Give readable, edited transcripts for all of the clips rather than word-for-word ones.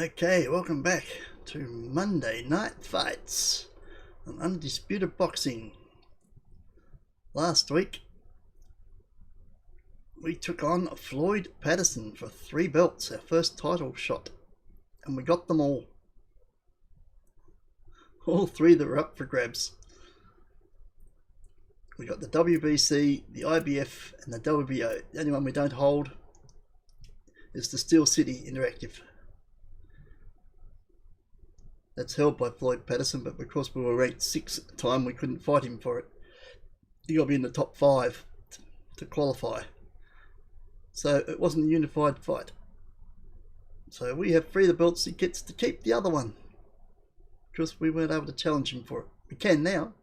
Okay, welcome back to Monday Night Fights on Undisputed Boxing. Last week, we took on Floyd Patterson for 3 belts, our first title shot, and we got them all. All 3 that were up for grabs. We got the WBC, the IBF, and the WBO. The only one we don't hold is the Steel City Interactive. That's held by Floyd Patterson, but because we were ranked 6th at the time, we couldn't fight him for it. You got to be in the top 5 to qualify. So it wasn't a unified fight. So we have 3 of the belts. He gets to keep the other one because we weren't able to challenge him for it. We can now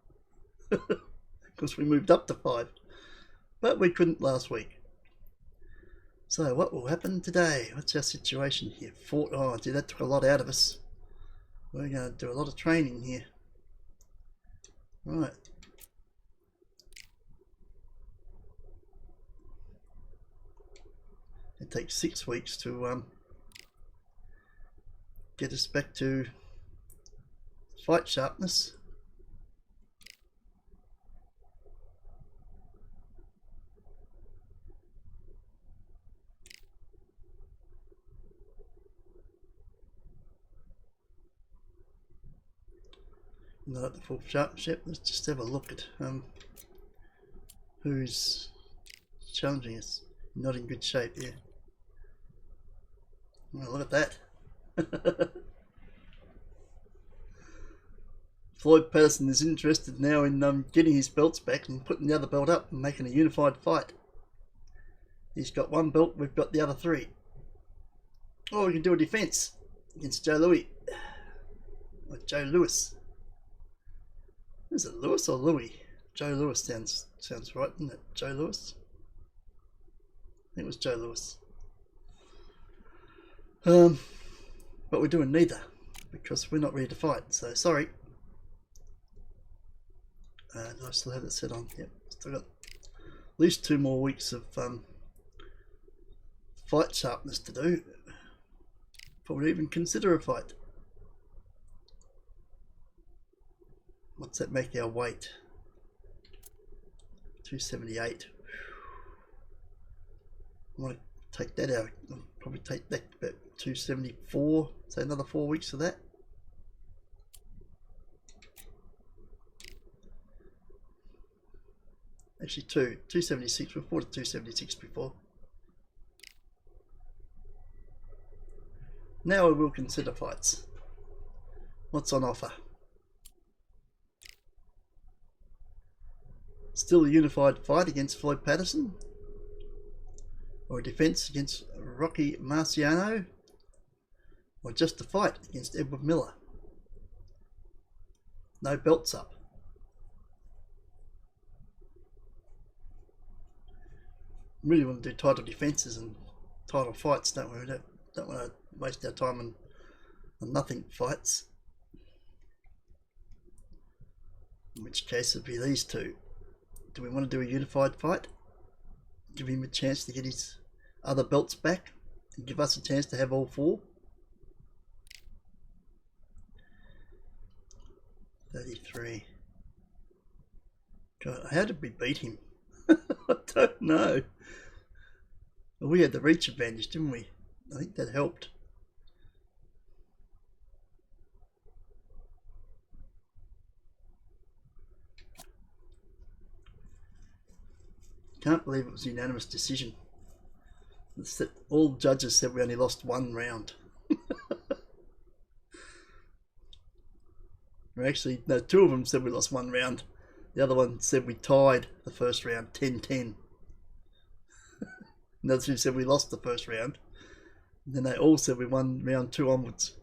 because we moved up to 5, but we couldn't last week. So what will happen today? What's our situation here? Oh, gee, that took a lot out of us. We're going to do a lot of training here. Right. It takes 6 weeks to get us back to fight sharpness. Not at the full sharpness. Let's just have a look at who's challenging us. Not in good shape here. Well, look at that. Floyd Patterson is interested now in getting his belts back and putting the other belt up and making a unified fight. He's got 1 belt, we've got the other 3. Oh, we can do a defense against Joe Louis. Or Joe Lewis. Is it Lewis or Louis? Joe Lewis sounds right, doesn't it? Joe Lewis? I think it was Joe Lewis. But we're doing neither because we're not ready to fight, so sorry. Do I still have it set on? Yep, still got at least 2 more weeks of fight sharpness to do before we even consider a fight. What's that make our weight? 278. I want to take that out. I'll probably take that about 274. So another 4 weeks of that. Actually 276. We've fought at 276 before. Now we will consider fights. What's on offer? Still a unified fight against Floyd Patterson, or a defense against Rocky Marciano, or just a fight against Edward Miller. No belts up. Really want to do title defenses and title fights, don't we? We don't want to waste our time on nothing fights. In which case it'd be these 2. Do we want to do a unified fight? Give him a chance to get his other belts back and give us a chance to have all 4? 33. God, how did we beat him? I don't know. Well, we had the reach advantage, didn't we? I think that helped. Can't believe it was a unanimous decision. All judges said we only lost 1 round. Actually, no, 2 of them said we lost 1 round. The other one said we tied the first round 10-10. And the other 2 said we lost the first round. And then they all said we won round 2 onwards.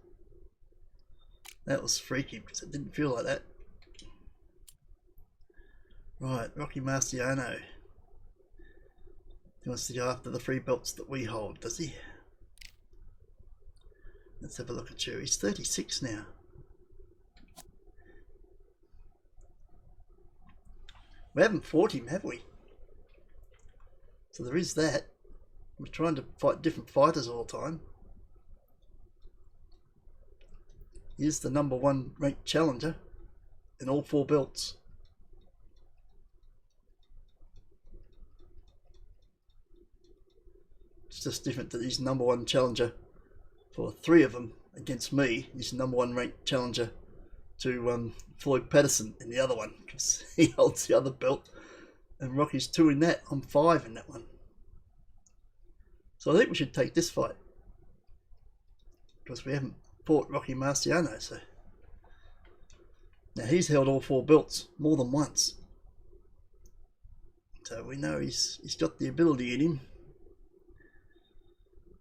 That was freaky because it didn't feel like that. Right, Rocky Marciano. He wants to go after the 3 belts that we hold, does he? Let's have a look at you. He's 36 now. We haven't fought him, have we? So there is that. We're trying to fight different fighters all the time. is the #1 ranked challenger in all 4 belts. It's just different that he's #1 challenger for 3 of them against me. He's #1 ranked challenger to Floyd Patterson in the other one, because he holds the other belt, and Rocky's 2 in that. I'm 5 in that one. So I think we should take this fight, because we haven't fought Rocky Marciano. So now he's held all 4 belts more than once, so we know he's got the ability in him.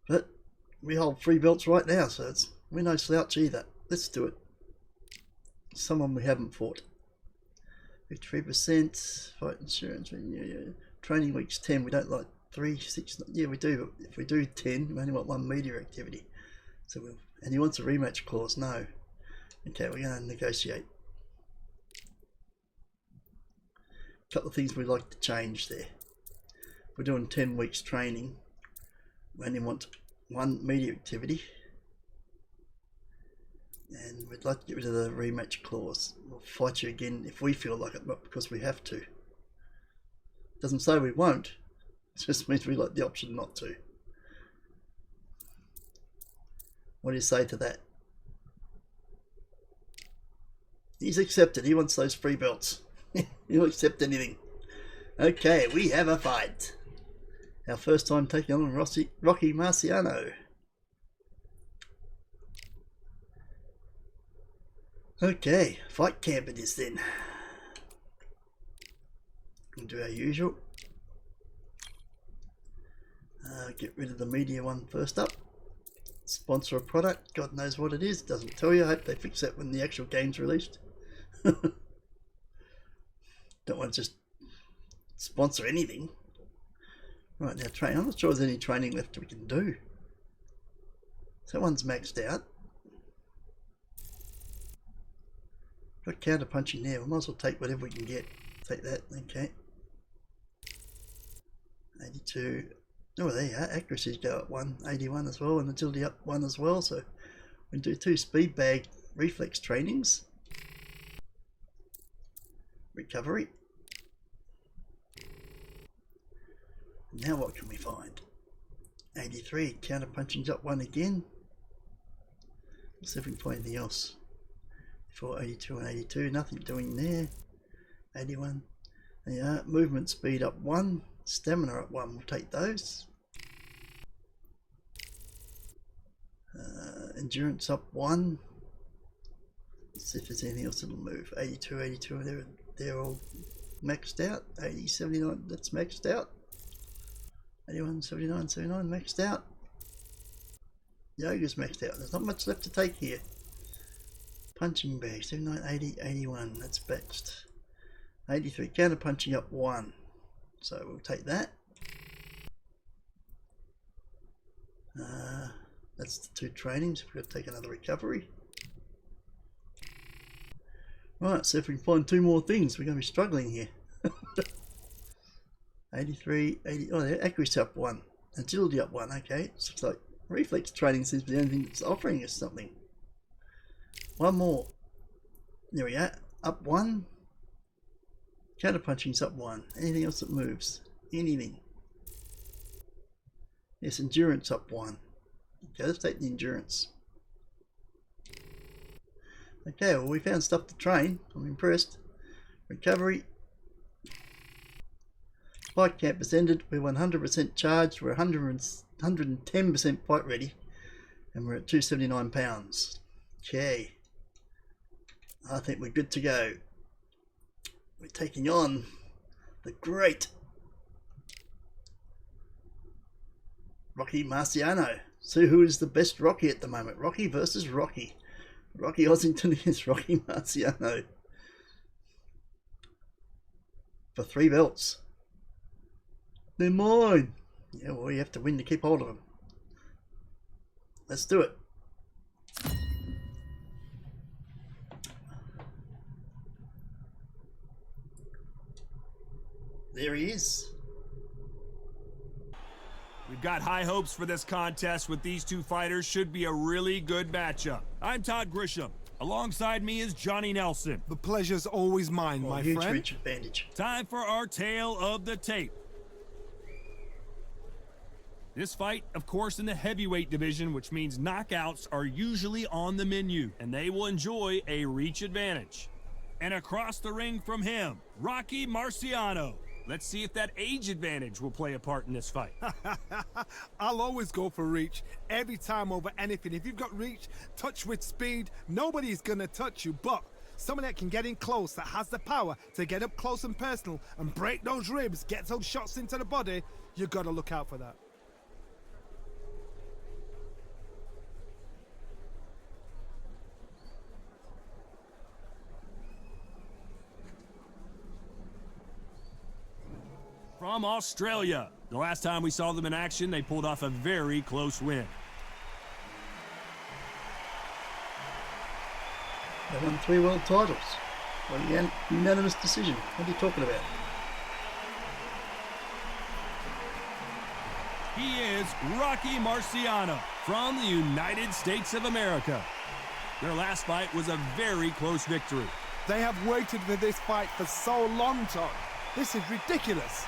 But we hold 3 belts right now, so we're no slouch either. Let's do it. Someone we haven't fought. 53% fight insurance. Training weeks 10. We don't like 3, 6. Yeah, we do. But if we do 10, we only want 1 media activity. So and he wants a rematch clause. No. Okay, we're going to negotiate. A couple of things we'd like to change there. We're doing 10 weeks training. We only want 1 media activity. And we'd like to get rid of the rematch clause. We'll fight you again if we feel like it, not because we have to. Doesn't say we won't. It just means we like the option not to. What do you say to that? He's accepted. He wants those 3 belts. He'll accept anything. Okay, we have a fight. Our first time taking on Rocky Marciano. Okay, fight camp it is then. We'll do our usual. Get rid of the media one first up. Sponsor a product. God knows what it is. Doesn't tell you. I hope they fix that when the actual game's released. Don't want to just sponsor anything. Right, now train. I'm not sure there's any training left we can do. So that one's maxed out. Got counter punching there. We might as well take whatever we can get. Take that. Okay. 82. Oh, there you are. Accuracies go up 1. 81 as well, and agility up 1 as well. So we can do 2 speed bag reflex trainings. Recovery. Now what can we find? 83. Counter punching's up 1 again. Let's see if we can find anything else. For 82 and 82, nothing doing there. 81. Yeah, movement speed up 1, stamina up 1. We'll take those. Endurance up 1. Let's see if there's anything else that'll move. 82, 82, they're all maxed out. 80, 79, that's maxed out. 81, 79, 79, maxed out. Yoga's maxed out. There's not much left to take here. Punching bag, 79, 80, 81, that's maxed. 83, counter punching up 1. So we'll take that. That's the 2 trainings. We've got to take another recovery. Right, so if we can find 2 more things, we're going to be struggling here. 83, 80, oh, there, accuracy up 1. Agility up 1, okay. So it's like reflex training seems to be the only thing that's offering us something. 1 more. There we are. Up 1. Counter punching's up 1. Anything else that moves? Anything? Yes, endurance up 1. Okay, let's take the endurance. Okay, well, we found stuff to train. I'm impressed. Recovery. Fight camp has ended. We're 100% charged. We're 110% fight ready. And we're at 279 pounds. Okay. I think we're good to go. We're taking on the great Rocky Marciano. So who is the best Rocky at the moment? Rocky versus Rocky. Rocky Ozington against Rocky Marciano. For 3 belts. They're mine. Yeah, well, you have to win to keep hold of them. Let's do it. There he is. We've got high hopes for this contest with these 2 fighters. Should be a really good matchup. I'm Todd Grisham. Alongside me is Johnny Nelson. The pleasure's always mine, my Huge friend. reach advantage. Time for our tale of the tape. This fight, of course, in the heavyweight division, which means knockouts are usually on the menu, and they will enjoy a reach advantage. And across the ring from him, Rocky Marciano. Let's see if that age advantage will play a part in this fight. I'll always go for reach, every time over anything. If you've got reach, touch with speed, nobody's gonna touch you, but someone that can get in close, that has the power to get up close and personal and break those ribs, get those shots into the body, you gotta look out for that. From Australia. The last time we saw them in action, they pulled off a very close win. They won 3 world titles. Well, unanimous decision. What are you talking about? He is Rocky Marciano from the United States of America. Their last fight was a very close victory. They have waited for this fight for so long, Todd. This is ridiculous.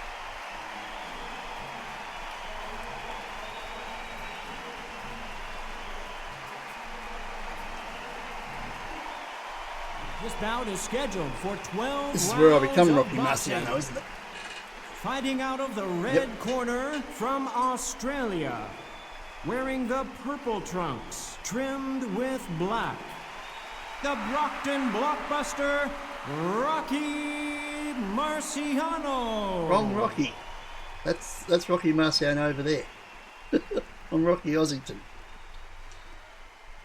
This bout is scheduled for 12 This is where I become rounds Rocky of boxing. Marciano, isn't it? Fighting out of the red corner from Australia, wearing the purple trunks, trimmed with black, the Brockton blockbuster, Rocky Marciano. Wrong Rocky. That's Rocky Marciano over there. I'm Rocky Ozington.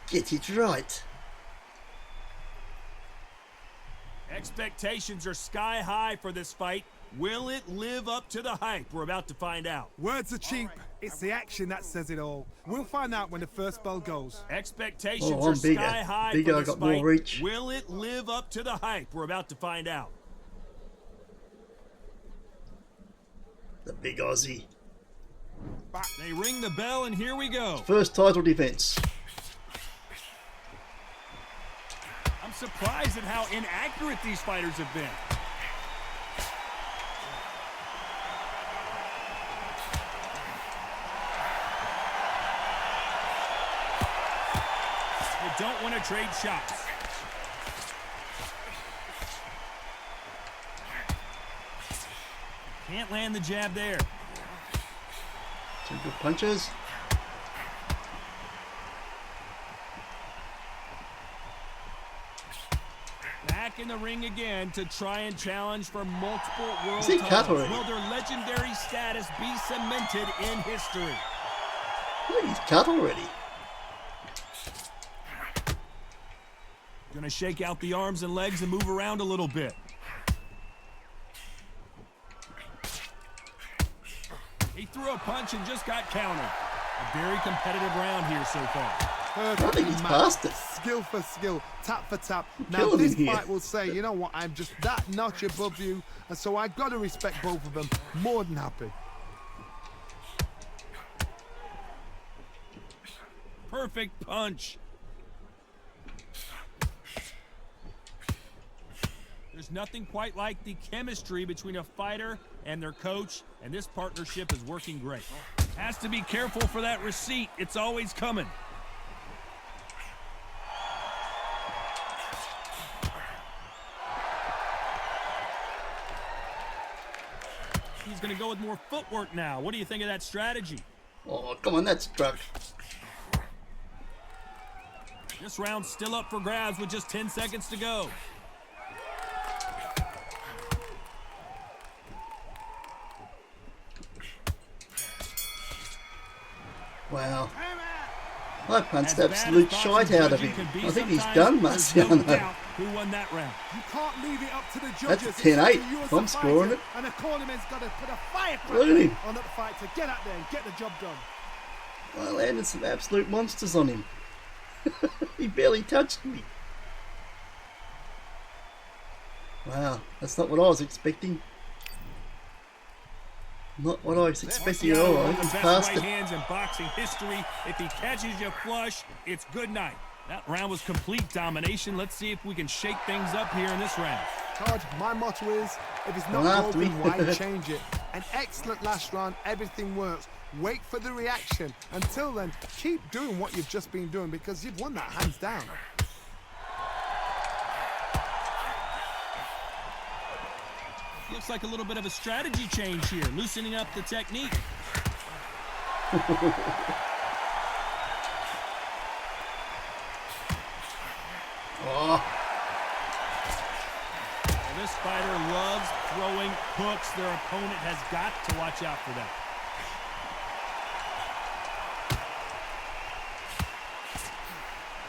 Get it right. Expectations are sky high for this fight. Will it live up to the hype? We're about to find out. Words are cheap. It's the action that says it all. We'll find out when the first bell goes. Expectations I'm are bigger. sky high Bigger, for I this got fight. more reach. Will it live up to the hype? We're about to find out. The big Aussie. They ring the bell and here we go. First title defense. I'm surprised at how inaccurate these fighters have been. They don't want to trade shots. Can't land the jab there. 2 good punches. Back in the ring again to try and challenge for multiple world Is he cut titles. already? Will their legendary status be cemented in history? Look, he's cut already. Gonna shake out the arms and legs and move around a little bit. He threw a punch and just got countered. A very competitive round here so far. I think he's past it. Skill for skill, tap for tap. Now killing this him here. fight will say, you know what, I'm just that notch above you, and so I've got to respect both of them. More than happy. Perfect punch. There's nothing quite like the chemistry between a fighter and their coach, and this partnership is working great. Has to be careful for that receipt. It's always coming. He's going to go with more footwork now. What do you think of that strategy? Oh, come on, that's struck. This round's still up for grabs with just 10 seconds to go. Wow. I punched absolute shite out of him. I think he's done, Marciano. Who won that round? You can't leave it up to the judges. That's 10-8. It's up to you as I'm a scoring fighter, it. And the cornerman's got to put a firecracker Look at him. on that fight to get out there and get the job done. I landed some absolute monsters on him. He barely touched me. Wow, that's not what I was expecting. Not what I was expecting at all. I think he's past right it. hands in boxing history. If he catches you flush, it's good night. That round was complete domination. Let's see if we can shake things up here in this round. Todd, my motto is, if it's not broken, why change it? An excellent last round, everything works. Wait for the reaction. Until then, keep doing what you've just been doing because you've won that hands down. Looks like a little bit of a strategy change here, loosening up the technique. Oh. Well, this fighter loves throwing hooks. Their opponent has got to watch out for that.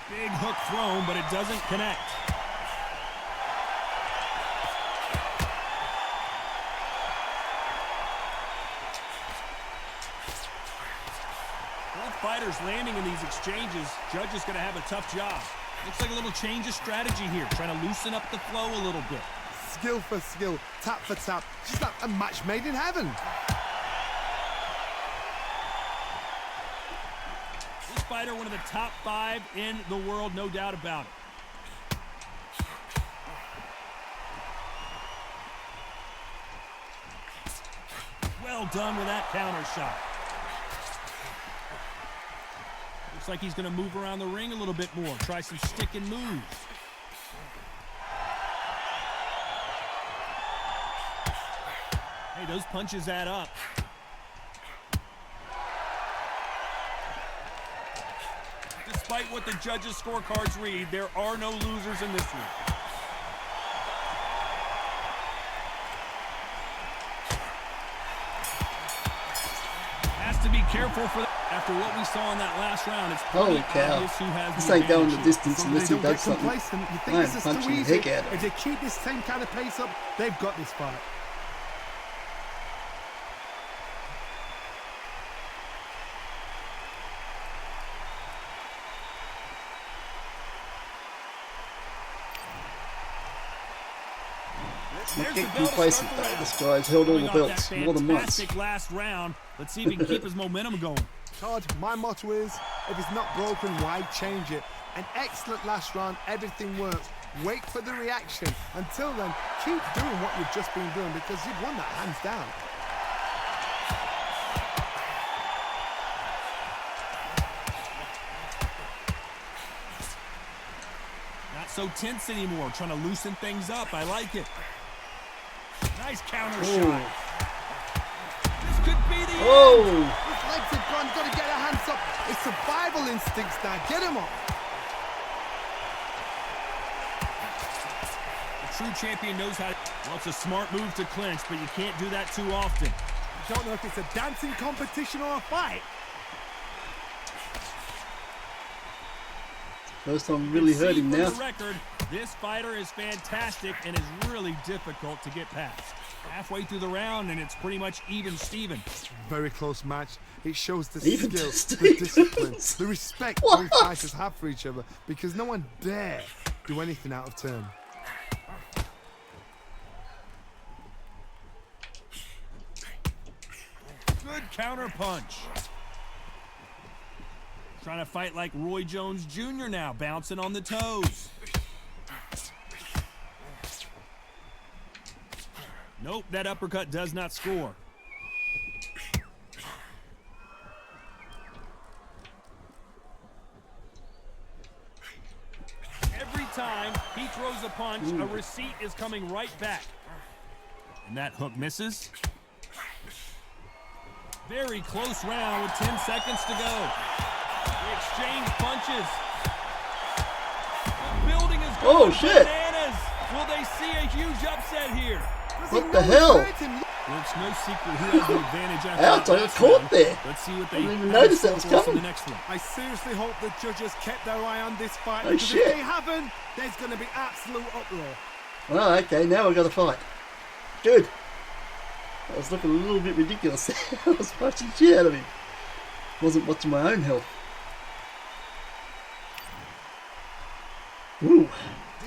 Big hook thrown, but it doesn't connect. Both fighters landing in these exchanges. Judge is going to have a tough job. Looks like a little change of strategy here, trying to loosen up the flow a little bit. Skill for skill, tap for tap. Just like a match made in heaven. This fighter, one of the top 5 in the world, no doubt about it. Well done with that counter shot. Looks like he's going to move around the ring a little bit more, try some stick and moves. Hey, those punches add up. Despite what the judges' scorecards read, there are no losers in this one. Has to be careful for that. After what we saw in that last round, it's pretty obvious who has this the ain't going advantage the distance unless he Don't does get something. complacent. You think I this am is punching too the easy. heck out of If they keep this same kind of pace up, they've got this fight. Not get complacent though. This guy's held all the belts more than once. Last round. Let's see if he can keep his momentum going. Todd, my motto is, if it's not broken, why change it? An excellent last round, everything works. Wait for the reaction. Until then, keep doing what you've just been doing because you've won that hands down. Not so tense anymore, trying to loosen things up. I like it. Nice counter Ooh. shot. This could be the Oh! end. His legs have gone, got to get her hands up. It's survival instincts now, get him up. The true champion knows how to... Well, it's a smart move to clinch, but you can't do that too often. I don't know if it's a dancing competition or a fight. First time really hurt him now. For the record, this fighter is fantastic and is really difficult to get past. Halfway through the round, and it's pretty much even Steven. Very close match. It shows the Even skill, Steven. the discipline, the respect both fighters have for each other because no one dare do anything out of turn. Good counter punch. Trying to fight like Roy Jones Jr. now, bouncing on the toes. Nope, that uppercut does not score. Every time he throws a punch, a receipt is coming right back. And that hook misses. Very close round with 10 seconds to go. They exchange punches. The building is going bananas. Will they see a huge upset here? What the hell? Well, it's no secret who has the advantage after Ouch, that I got last caught round. there. Let's see what they I didn't even have notice in that was store for coming. the next one. I seriously hope the judges kept their eye on this fight Oh, because shit. if they haven't, there's going to be absolute uproar. Oh, okay, now we've got to fight. Good. I was looking a little bit ridiculous. I was punching shit out of him. Wasn't watching my own health. Ooh,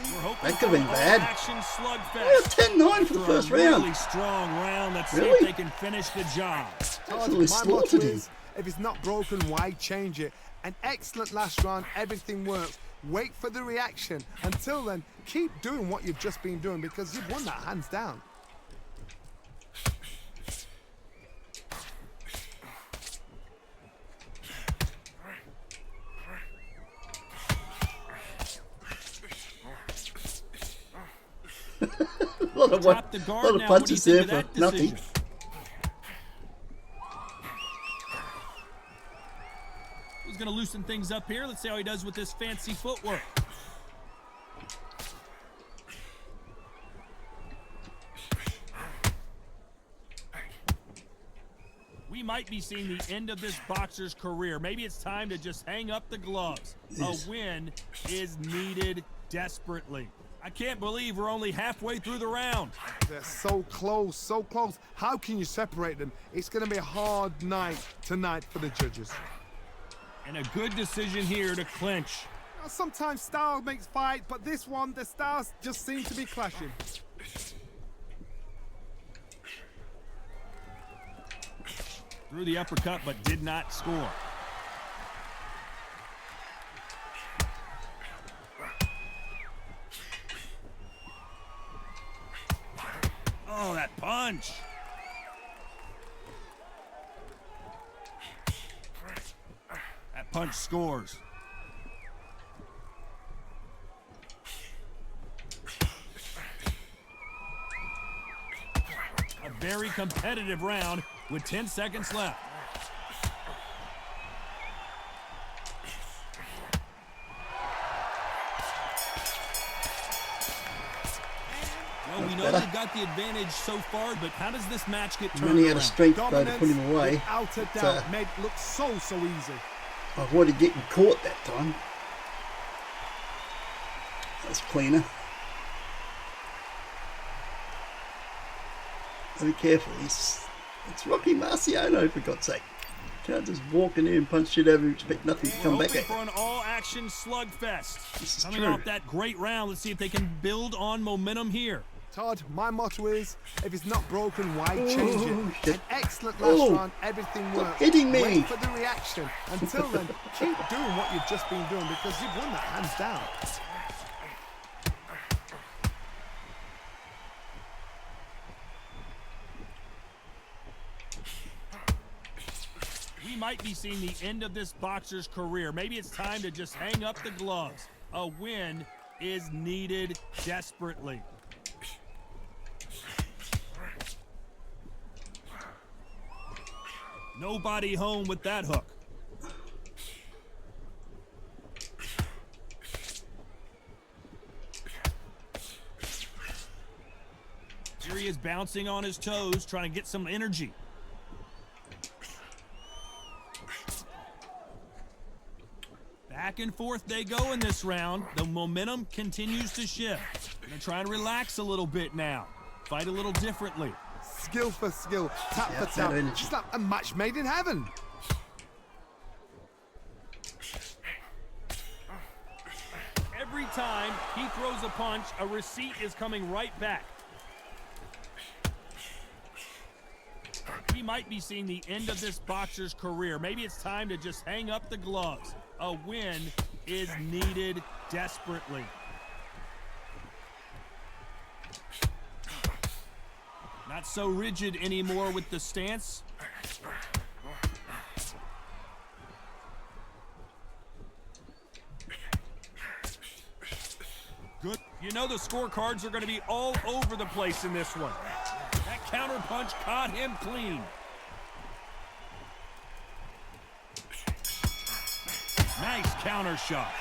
We're hoping that could have been for an bad. all-action Yeah, slugfest. 10-9 for the first After a round. really strong round. Let's see Really? if they can finish the job. Absolutely My motto slaughtered him. is, If it's not broken, why change it? An excellent last round, everything works. Wait for the reaction. Until then, keep doing what you've just been doing because you've won that hands down. A lot of, Drop the guard lot of now. What do you punches think there of for that nothing. decision? He's going to loosen things up here. Let's see how he does with this fancy footwork. We might be seeing the end of this boxer's career. Maybe it's time to just hang up the gloves. Yes. A win is needed desperately. I can't believe we're only halfway through the round. They're so close, so close. How can you separate them? It's going to be a hard night tonight for the judges. And a good decision here to clinch. Now, sometimes style makes fight, but this one, the styles just seem to be clashing. Threw the uppercut, but did not score. Oh, that punch. That punch scores. A very competitive round with 10 seconds left. Well, we know they've got the advantage so far, but how does this match get turned Running out of around? strength though to put him away. Without a doubt, made it look so easy. I avoided getting caught that time. That's cleaner. Be careful, it's Rocky Marciano, for God's sake. Can't just walk in here and punch shit over and expect nothing to come back Hoping at for you. an all-action slugfest. This is Coming true. off that great round, let's see if they can build on momentum here. Todd, my motto is, if it's not broken, why change it? shit. An excellent last Oh, round, everything stop works. hitting me. Wait for the reaction. Until then, keep doing what you've just been doing because you've won that hands down. We might be seeing the end of this boxer's career. Maybe it's time to just hang up the gloves. A win is needed desperately. Nobody home with that hook. Here he is bouncing on his toes, trying to get some energy. Back and forth they go in this round. The momentum continues to shift. They're trying to relax a little bit now. Fight a little differently. Skill for skill, tap Yeah, for tap. better energy. Just like a match made in heaven. Every time he throws a punch, a receipt is coming right back. We might be seeing the end of this boxer's career. Maybe it's time to just hang up the gloves. A win is needed desperately. Not so rigid anymore with the stance. Good. You know the scorecards are going to be all over the place in this one. That counter punch caught him clean. Nice counter shot.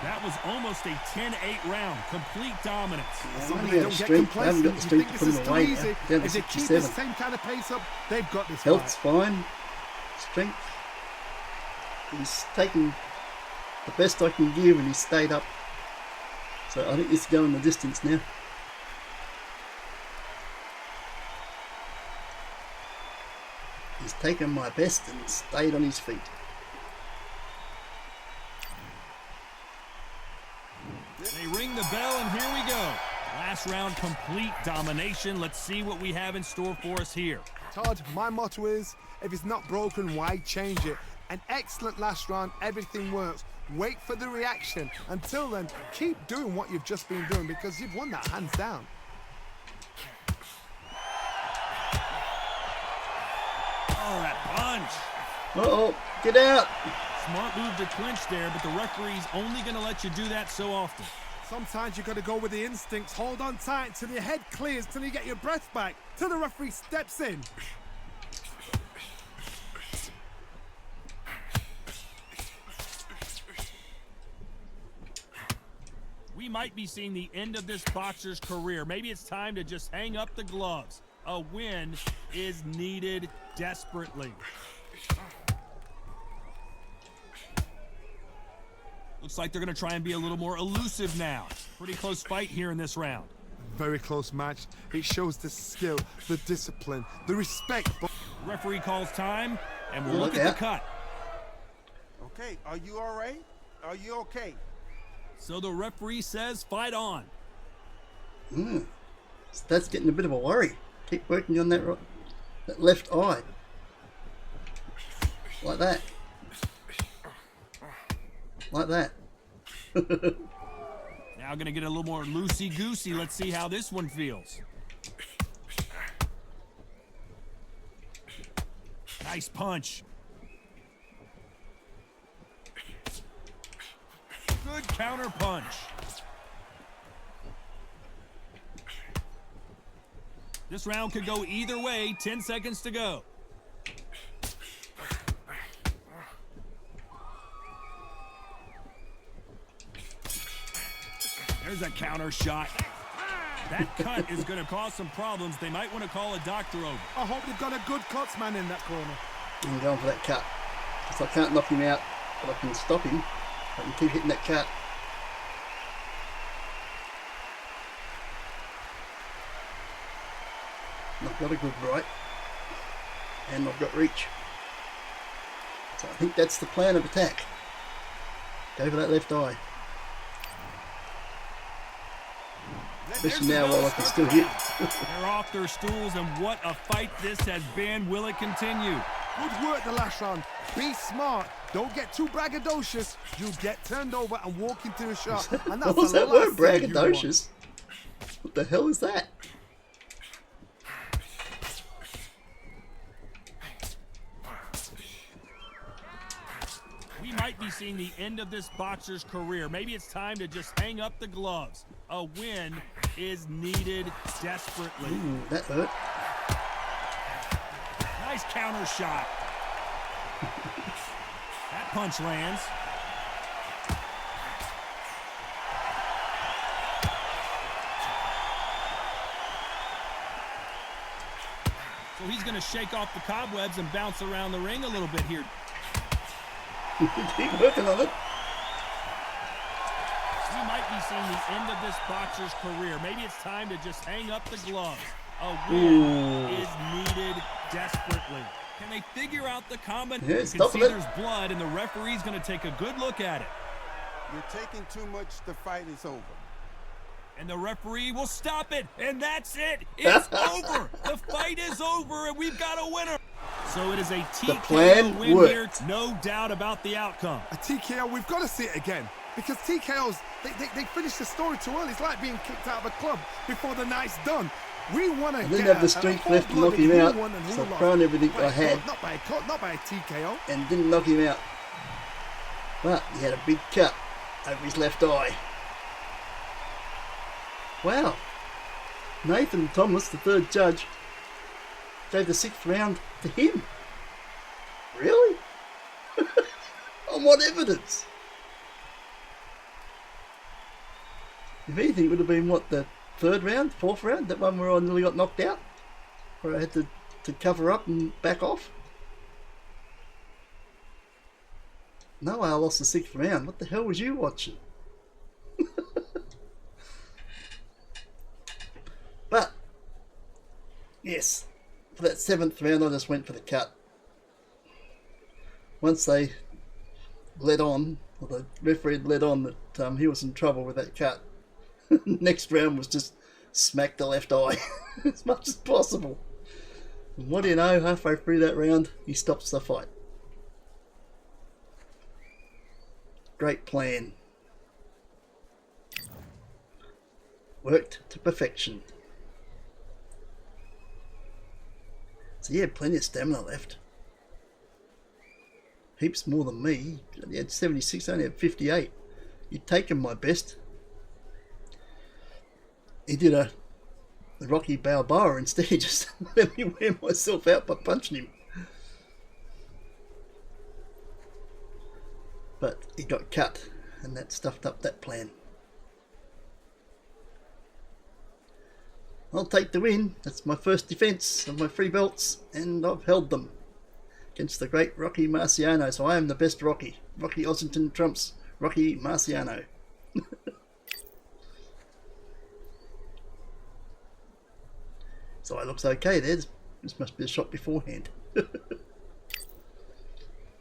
That was almost a 10-8 round. Complete dominance. I haven't got the strength. I haven't got the strength to put him away. Down to If they keep the 67. same kind of pace up, they've got this Health's fight. fine. Strength. He's taken the best I can give and he's stayed up. So I think this is going the distance now. He's taken my best and stayed on his feet. They ring the bell, and here we go. Last round, complete domination. Let's see what we have in store for us here. Todd, my motto is, if it's not broken, why change it? An excellent last round, everything works. Wait for the reaction. Until then, keep doing what you've just been doing because you've won that hands down. Oh, that punch. Uh-oh, get out. Smart move to clinch there, but the referee's only going to let you do that so often. Sometimes you got to go with the instincts. Hold on tight till your head clears, till you get your breath back, till the referee steps in. We might be seeing the end of this boxer's career. Maybe it's time to just hang up the gloves. A win is needed desperately. Looks like they're going to try and be a little more elusive now. Pretty close fight here in this round. Very close match. It shows the skill, the discipline, the respect. Referee calls time, and we'll look at the cut. Okay, are you all right? Are you okay? So the referee says fight on. So that's getting a bit of a worry. Keep working on that left eye. Like that. Like that. Now going to get a little more loosey-goosey. Let's see how this one feels. Nice punch. Good counter punch. This round could go either way. 10 seconds to go. There's a counter shot. That cut is going to cause some problems. They might want to call a doctor over. I hope they've got a good cutsman in that corner. I'm going for that cut. Because I can't knock him out, but I can stop him. I can keep hitting that cut. And I've got a good right. And I've got reach. So I think that's the plan of attack. Go for that left eye. Especially now while I can still hit. They're off their stools, and what a fight this has been. Will it continue? Good work the last round. Be smart. Don't get too braggadocious. You get turned over and walk into a shot. And that's What was the that last word? thing you want. Braggadocious? What the hell is that? We might be seeing the end of this boxer's career. Maybe it's time to just hang up the gloves. A win is needed desperately. Ooh, that hurt. Nice counter shot. That punch lands. So he's going to shake off the cobwebs and bounce around the ring a little bit here. Keep working on it. We might be seeing the end of this boxer's career. Maybe it's time to just hang up the gloves. A win is needed desperately. Can they figure out the combination? Yeah, You can stop see it. there's blood, and the referee's going to take a good look at it. You're taking too much. The fight is over. And the referee will stop it, and that's it. It's over. The fight is over, and we've got a winner. So it is a plan TKO win worked. here. No doubt about the outcome. A TKO, we've got to see it again. Because TKOs, they finish the story too early. It's like being kicked out of a club before the night's done. We want to I didn't have the strength left to knock him out, so I've thrown everything I had Not by a cut, not by a TKO. and didn't knock him out. But he had a big cut over his left eye. Wow. Nathan Thomas, the third judge, gave the 6th round to him. Really? On what evidence? If anything, it would have been, what, the 3rd round, 4th round? That one where I nearly got knocked out? Where I had to cover up and back off? No way I lost the 6th round. What the hell was you watching? But, yes, for that 7th round I just went for the cut. Once they let on, or the referee had let on that he was in trouble with that cut. Next round was just Smack the left eye as much as possible. And what do you know, halfway through that round, he stops the fight. Great plan. Worked to perfection. So he had plenty of stamina left. Heaps more than me. He had 76, I only had 58. He'd taken my best. He did a Rocky Balboa instead. He just let me wear myself out by punching him. But he got cut, and that stuffed up that plan. I'll take the win. That's my first defence of my 3 belts, and I've held them against the great Rocky Marciano. So I am the best Rocky. Rocky Ozington trumps Rocky Marciano. So it looks okay there. This must be a shot beforehand.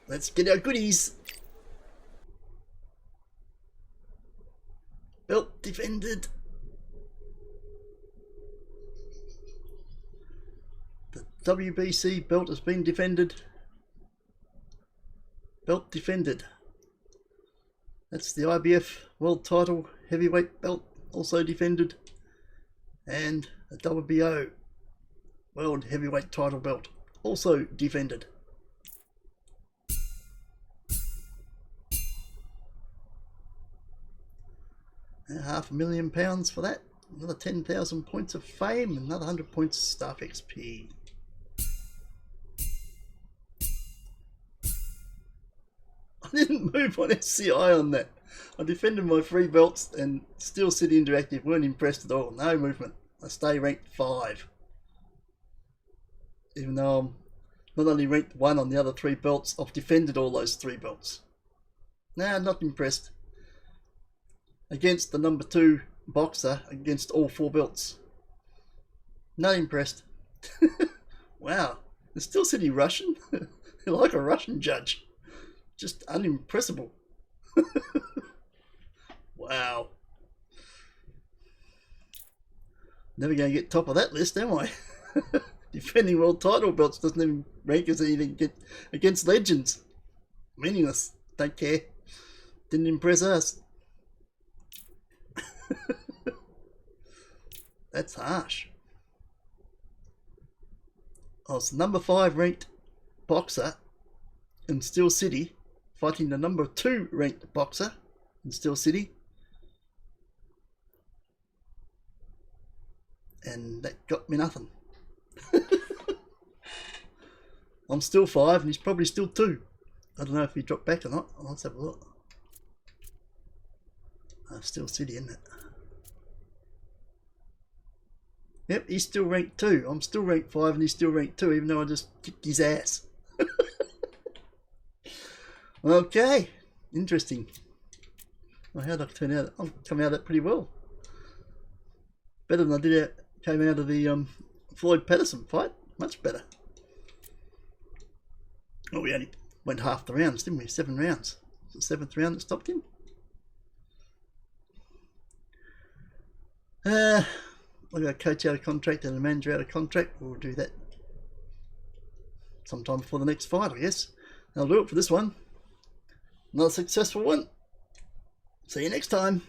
Let's get our goodies. Belt defended. The WBC belt has been defended. Belt defended. That's the IBF World Title Heavyweight belt also defended. And the WBO World Heavyweight Title belt also defended. £500,000 for that. Another 10,000 points of fame. Another 100 points of staff XP. I didn't move on SCI on that. I defended my 3 belts and Steel City Interactive weren't impressed at all. No movement. I stay ranked 5. Even though I'm not only ranked 1 on the other 3 belts, I've defended all those 3 belts. Nah, not impressed. Against the number 2 boxer against all 4 belts. Not impressed. Wow. Is Steel City Russian? They're like a Russian judge. Just unimpressible. Wow. Never going to get top of that list, am I? Defending world title belts doesn't even rank as anything against legends. Meaningless. Don't care. Didn't impress us. That's harsh. I was number 5 ranked boxer in Steel City fighting the number 2 ranked boxer in Steel City. And that got me nothing. I'm still 5 and he's probably still 2. I don't know if he dropped back or not. Let's have a look. Steel City, isn't it? Yep, he's still ranked 2. I'm still ranked 5 and he's still ranked 2, even though I just kicked his ass. Okay, interesting. Well, how'd I turn out? I've come out of that pretty well. Better than I did came out of the Floyd Patterson fight. Much better. Well, we only went half the rounds, didn't we? 7 rounds. It was the 7th round that stopped him. I got a coach out of contract and a manager out of contract. We'll do that sometime before the next fight, I guess. That'll do it for this one. Another successful one. See you next time.